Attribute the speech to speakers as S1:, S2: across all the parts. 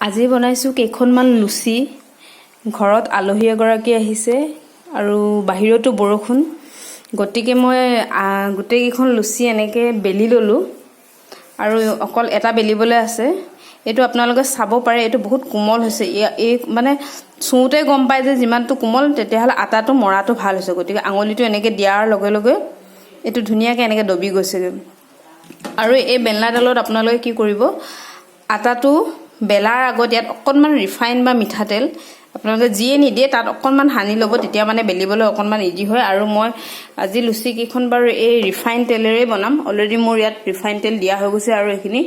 S1: আজি বনাইছোঁ কেইখনমান লুচি। ঘৰত আলহী এগৰাকী আহিছে আৰু বাহিৰতো বৰষুণ, গতিকে মই গোটেইকেইখন লুচি এনেকৈ বেলি ল'লোঁ আৰু অকল এটা বেলিবলৈ আছে। এইটো আপোনালোকে চাব পাৰে, এইটো বহুত কোমল হৈছে। এই মানে চুওঁতে গম পায় যে যিমানটো কোমল তেতিয়াহ'লে আটাটো মৰাটো ভাল হৈছে। গতিকে আঙুলিটো এনেকৈ দিয়াৰ লগে লগে এইটো ধুনীয়াকৈ এনেকৈ দবি গৈছেগৈ। আৰু এই বেলনাডালত আপোনালোকে কি কৰিব, আটাটো বেলাৰ আগত ইয়াত অকণমান ৰিফাইন বা মিঠাতেল আপোনালোকে যিয়ে নিদিয়ে তাত অকণমান সানি ল'ব, তেতিয়া মানে বেলিবলৈ অকণমান ইজি হয়। আৰু মই আজি লুচি কেইখন বাৰু এই ৰিফাইন তেলেৰে বনাম। অলৰেডি মোৰ ইয়াত ৰিফাইন তেল দিয়া হৈ গৈছে আৰু এইখিনি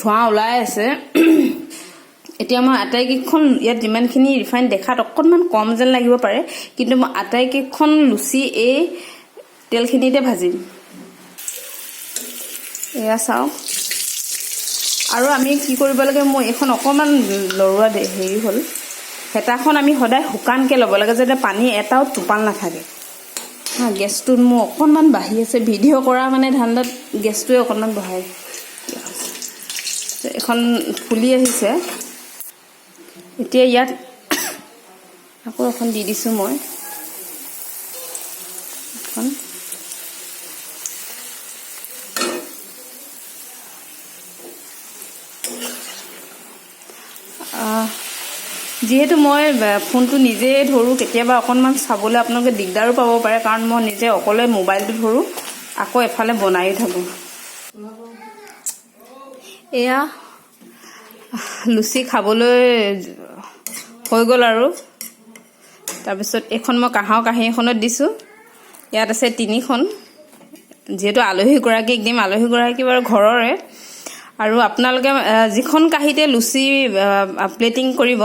S1: ধোঁৱা ওলাই আছে। এতিয়া মই আটাইকেইখন ইয়াত যিমানখিনি ৰিফাইন দেখাত অকণমান কম যেন লাগিব পাৰে, কিন্তু মই আটাইকেইখন লুচি এই তেলখিনিতে ভাজিম। এয়া চাওক। আৰু আমি কি কৰিব লাগে, মই এইখন অকণমান লৰোৱা হেৰি হ'ল, হেতাখন আমি সদায় শুকানকৈ ল'ব লাগে যাতে পানী এটাও টোপাল নাথাকে। গেছটোত মোৰ অকণমান বাঢ়ি আছে, ভিডিঅ' কৰা মানে ধান্দাত গেছটোৱে অকণমান বঢ়াই। এখন ফুলি আহিছে। এতিয়া ইয়াত আকৌ এখন দি দিছোঁ মই এখন। যিহেতু মই ফোনটো নিজে ধৰোঁ, কেতিয়াবা অকণমান চাবলৈ আপোনালোকে দিগদাৰো পাব পাৰে, কাৰণ মই নিজে অকলে মোবাইলটো ধৰোঁ, আকৌ এফালে বনায়ো থাকোঁ। এয়া লুচি খাবলৈ হৈ গ'ল আৰু। তাৰপিছত এইখন মই কাঁহৰ কাঁহী এখনত দিছোঁ। ইয়াত আছে 3খন, যিহেতু আলহীগৰাকীক দিম। আলহীগৰাকী বাৰু ঘৰৰে। আৰু আপোনালোকে যিখন কাঁহীতে লুচি প্লেটিং কৰিব,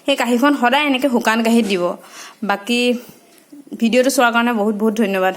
S1: সেই কাঁহীখন সদায় এনেকৈ শুকান কাঁহীত দিব। বাকী ভিডিঅ'টো চোৱাৰ কাৰণে বহুত বহুত ধন্যবাদ।